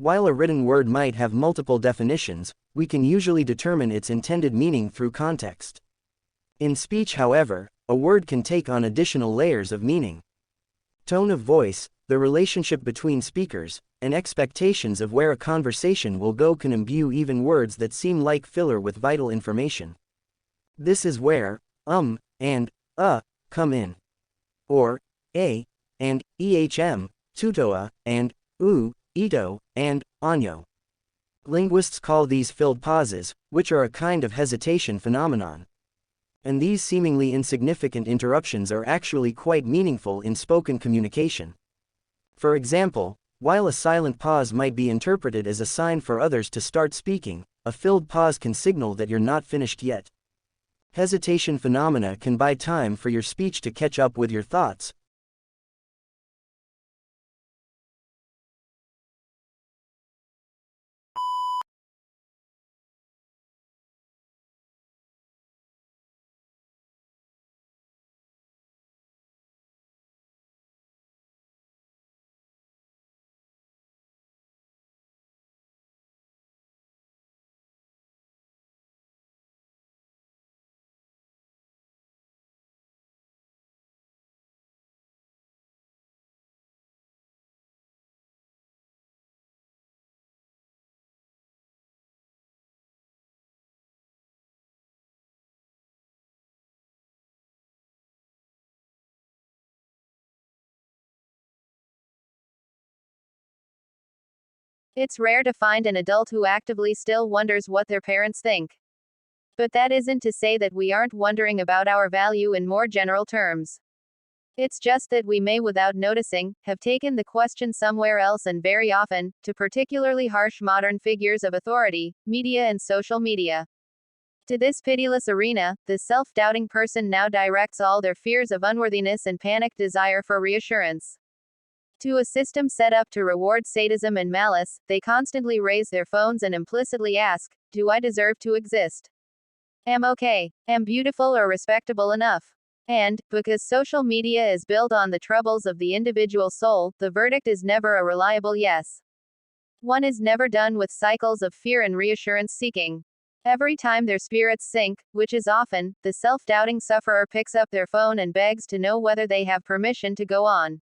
While a written word might have multiple definitions, we can usually determine its intended meaning through context. In speech, however, a word can take on additional layers of meaning. Tone of voice, the relationship between speakers, and expectations of where a conversation will go can imbue even words that seem like filler with vital information. This is where and come in. Or a and tutoa and ito and anyo. Linguists call these filled pauses, which are a kind of hesitation phenomenon. And these seemingly insignificant interruptions are actually quite meaningful in spoken communication. For example, while a silent pause might be interpreted as a sign for others to start speaking, a filled pause can signal that you're not finished yet. Hesitation phenomena can buy time for your speech to catch up with your thoughts. It's rare to find an adult who actively still wonders what their parents think. But that isn't to say that we aren't wondering about our value in more general terms. It's just that we may, without noticing, have taken the question somewhere else, and very often, to particularly harsh modern figures of authority, media and social media. To this pitiless arena, the self-doubting person now directs all their fears of unworthiness and panicked desire for reassurance. To a system set up to reward sadism and malice, they constantly raise their phones and implicitly ask, "Do I deserve to exist? Am okay? Am beautiful or respectable enough?" And, because social media is built on the troubles of the individual soul, the verdict is never a reliable yes. One is never done with cycles of fear and reassurance seeking. Every time their spirits sink, which is often, the self-doubting sufferer picks up their phone and begs to know whether they have permission to go on.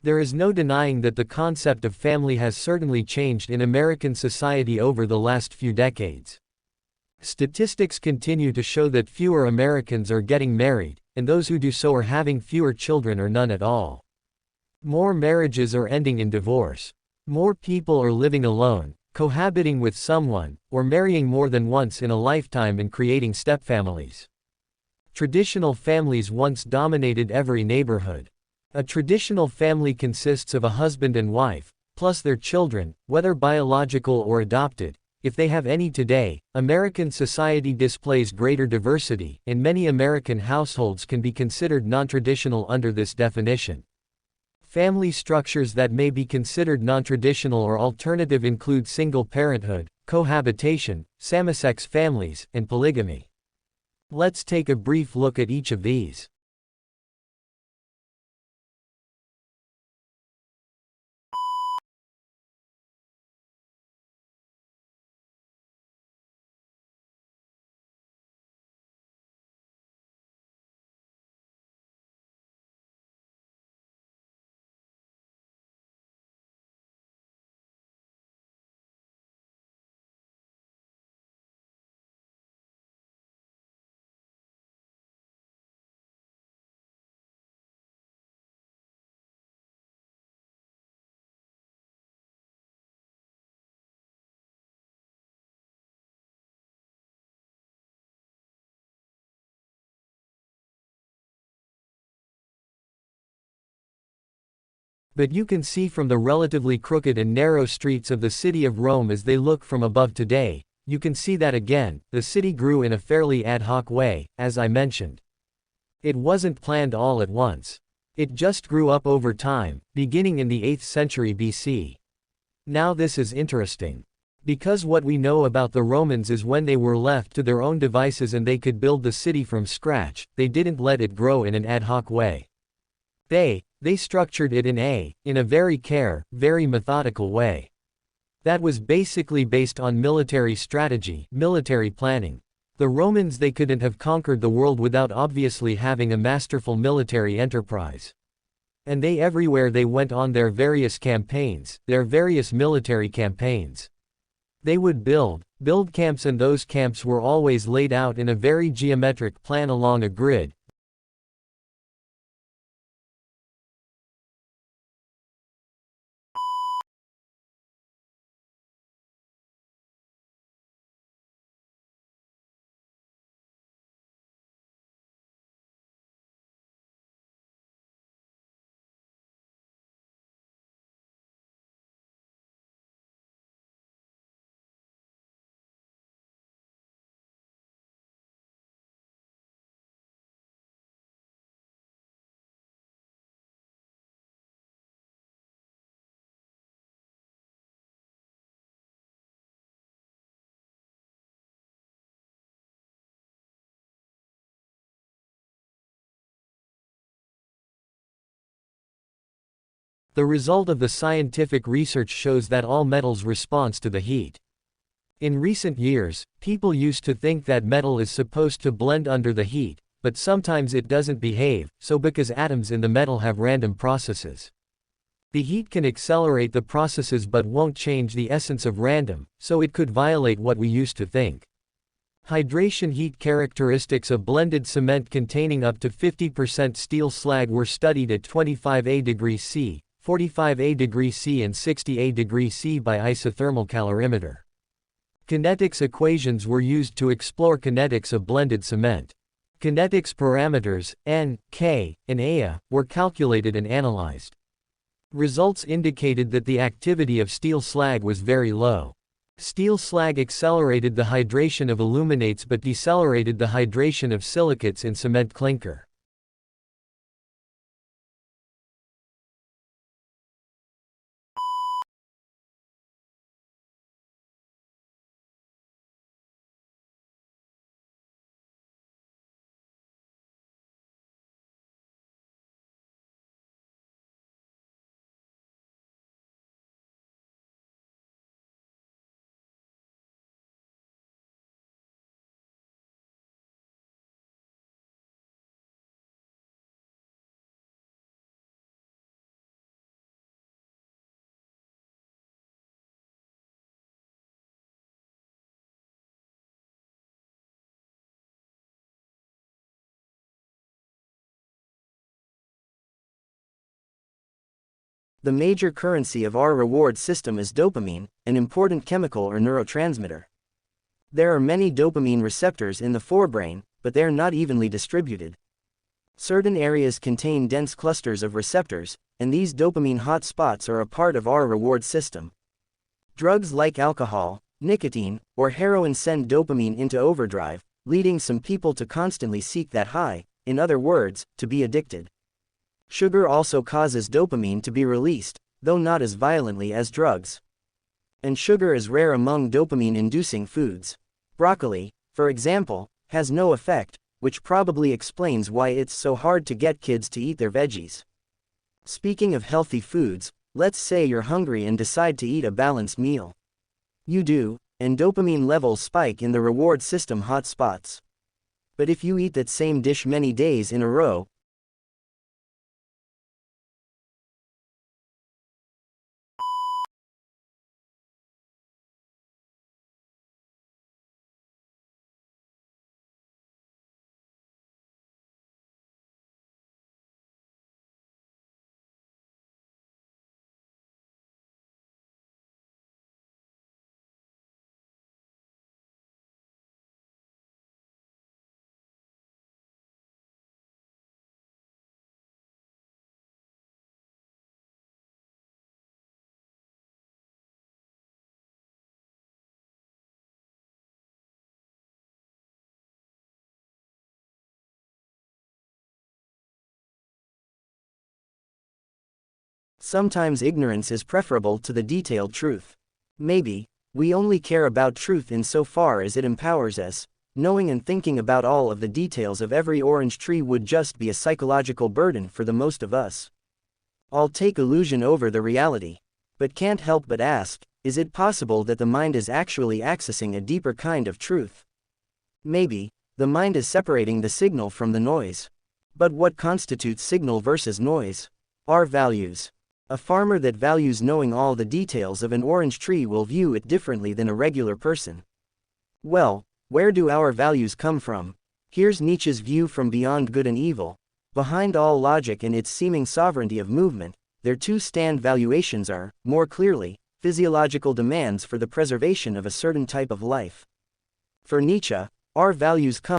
There is no denying that the concept of family has certainly changed in American society over the last few decades. Statistics continue to show that fewer Americans are getting married, and those who do so are having fewer children or none at all. More marriages are ending in divorce. More people are living alone, cohabiting with someone, or marrying more than once in a lifetime and creating stepfamilies. Traditional families once dominated every neighborhood. A traditional family consists of a husband and wife, plus their children, whether biological or adopted. If they have any today, American society displays greater diversity, and many American households can be considered non-traditional under this definition. Family structures that may be considered non-traditional or alternative include single parenthood, cohabitation, same-sex families, and polygamy. Let's take a brief look at each of these. But you can see from the relatively crooked and narrow streets of the city of Rome as they look from above today, you can see that again, the city grew in a fairly ad hoc way, as I mentioned. It wasn't planned all at once. It just grew up over time, beginning in the 8th century BC. Now this is interesting. Because what we know about the Romans is when they were left to their own devices and they could build the city from scratch, they didn't let it grow in an ad hoc way. They structured it in a very methodical way. That was basically based on military strategy, military planning. The Romans, they couldn't have conquered the world without obviously having a masterful military enterprise. And everywhere they went on their various campaigns, their various military campaigns. They would build camps, and those camps were always laid out in a very geometric plan along a grid. The result of the scientific research shows that all metals respond to the heat. In recent years, people used to think that metal is supposed to blend under the heat, but sometimes it doesn't behave, so because atoms in the metal have random processes. The heat can accelerate the processes but won't change the essence of random, so it could violate what we used to think. Hydration heat characteristics of blended cement containing up to 50% steel slag were studied at 25 degrees C, 45 degrees C and 60 degrees C by isothermal calorimeter. Kinetics equations were used to explore kinetics of blended cement. Kinetics parameters, N, K, and Ea, were calculated and analyzed. Results indicated that the activity of steel slag was very low. Steel slag accelerated the hydration of aluminates but decelerated the hydration of silicates in cement clinker. The major currency of our reward system is dopamine, an important chemical or neurotransmitter. There are many dopamine receptors in the forebrain, but they're not evenly distributed. Certain areas contain dense clusters of receptors, and these dopamine hotspots are a part of our reward system. Drugs like alcohol, nicotine, or heroin send dopamine into overdrive, leading some people to constantly seek that high, in other words, to be addicted. Sugar also causes dopamine to be released, though not as violently as drugs. And sugar is rare among dopamine-inducing foods. Broccoli, for example, has no effect, which probably explains why it's so hard to get kids to eat their veggies. Speaking of healthy foods, let's say you're hungry and decide to eat a balanced meal. You do, and dopamine levels spike in the reward system hotspots. But if you eat that same dish many days in a row, Sometimes ignorance is preferable to the detailed truth. Maybe, we only care about truth insofar as it empowers us. Knowing and thinking about all of the details of every orange tree would just be a psychological burden for the most of us. I'll take illusion over the reality. But can't help but ask, is it possible that the mind is actually accessing a deeper kind of truth? Maybe, the mind is separating the signal from the noise. But what constitutes signal versus noise? Our values. A farmer that values knowing all the details of an orange tree will view it differently than a regular person. Well, where do our values come from? Here's Nietzsche's view from beyond good and evil. Behind all logic and its seeming sovereignty of movement, their two stand valuations are, more clearly, physiological demands for the preservation of a certain type of life. For Nietzsche, our values come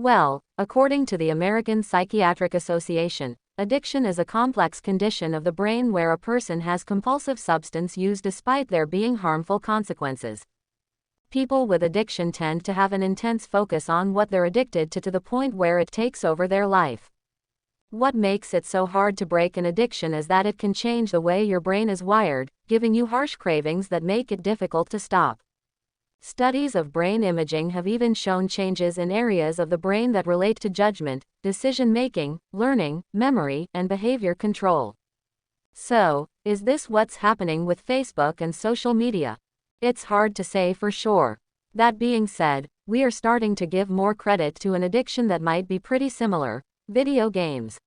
Well, according to the American Psychiatric Association, addiction is a complex condition of the brain where a person has compulsive substance use despite there being harmful consequences. People with addiction tend to have an intense focus on what they're addicted to the point where it takes over their life. What makes it so hard to break an addiction is that it can change the way your brain is wired, giving you harsh cravings that make it difficult to stop. Studies of brain imaging have even shown changes in areas of the brain that relate to judgment, decision-making, learning, memory, and behavior control. So, is this what's happening with Facebook and social media? It's hard to say for sure. That being said, we are starting to give more credit to an addiction that might be pretty similar: video games.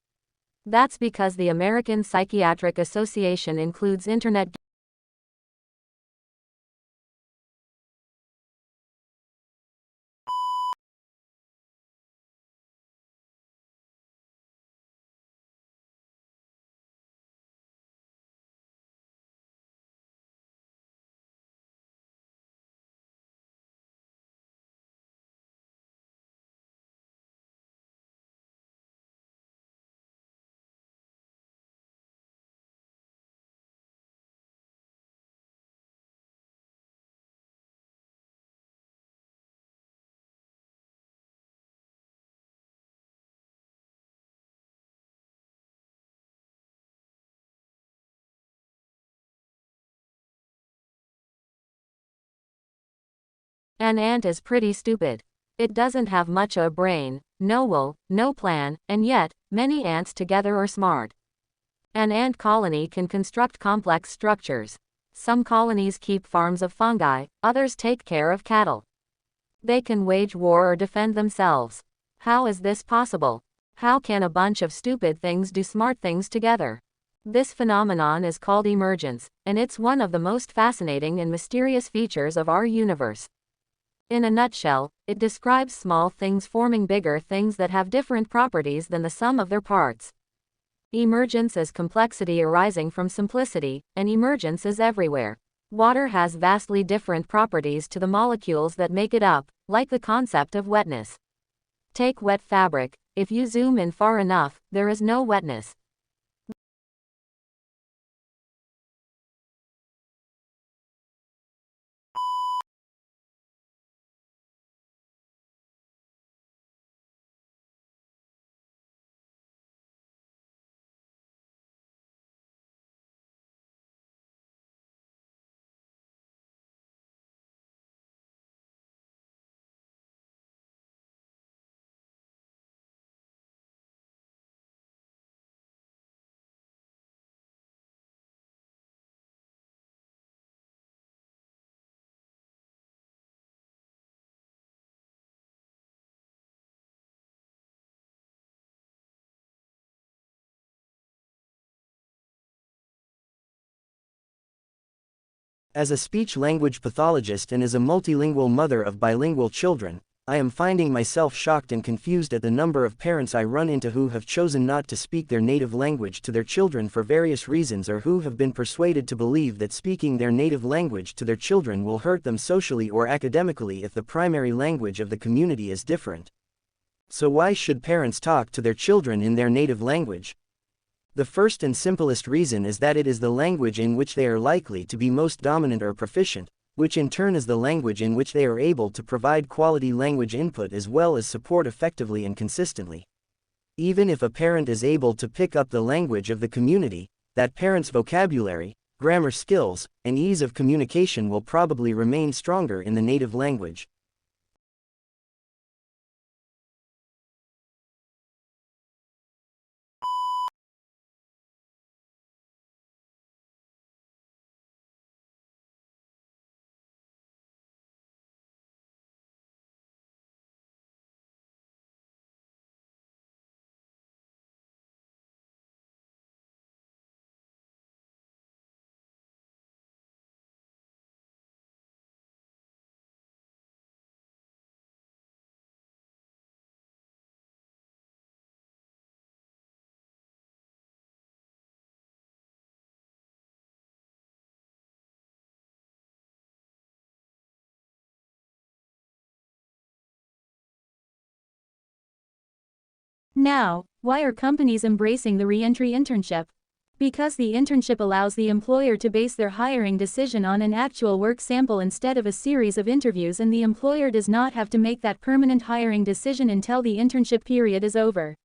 That's because the American Psychiatric Association includes internet An ant is pretty stupid. It doesn't have much of a brain, no will, no plan, and yet, many ants together are smart. An ant colony can construct complex structures. Some colonies keep farms of fungi, others take care of cattle. They can wage war or defend themselves. How is this possible? How can a bunch of stupid things do smart things together? This phenomenon is called emergence, and it's one of the most fascinating and mysterious features of our universe. In a nutshell, it describes small things forming bigger things that have different properties than the sum of their parts. Emergence is complexity arising from simplicity, and emergence is everywhere. Water has vastly different properties to the molecules that make it up, like the concept of wetness. Take wet fabric. If you zoom in far enough, there is no wetness. As a speech-language pathologist and as a multilingual mother of bilingual children, I am finding myself shocked and confused at the number of parents I run into who have chosen not to speak their native language to their children for various reasons, or who have been persuaded to believe that speaking their native language to their children will hurt them socially or academically if the primary language of the community is different. So why should parents talk to their children in their native language? The first and simplest reason is that it is the language in which they are likely to be most dominant or proficient, which in turn is the language in which they are able to provide quality language input as well as support effectively and consistently. Even if a parent is able to pick up the language of the community, that parent's vocabulary, grammar skills, and ease of communication will probably remain stronger in the native language. Now, why are companies embracing the re-entry internship? Because the internship allows the employer to base their hiring decision on an actual work sample instead of a series of interviews, and the employer does not have to make that permanent hiring decision until the internship period is over.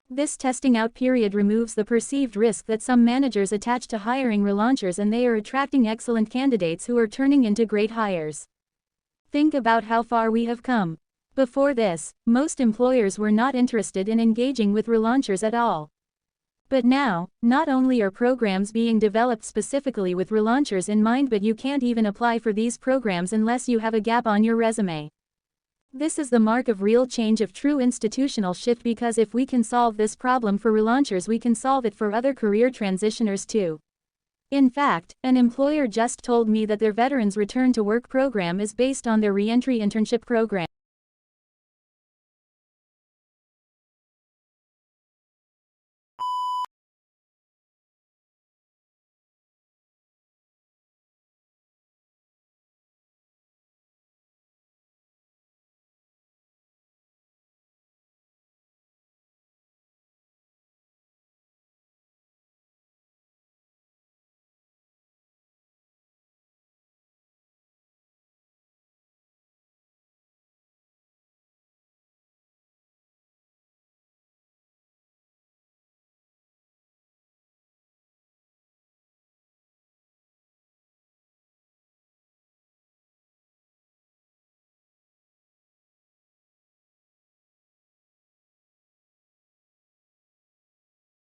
This testing out period removes the perceived risk that some managers attach to hiring relaunchers, and they are attracting excellent candidates who are turning into great hires. Think about how far we have come. Before this, most employers were not interested in engaging with relaunchers at all. But now, not only are programs being developed specifically with relaunchers in mind, but you can't even apply for these programs unless you have a gap on your resume. This is the mark of real change, of true institutional shift, because if we can solve this problem for relaunchers, we can solve it for other career transitioners too. In fact, an employer just told me that their Veterans Return to Work program is based on their re-entry internship program.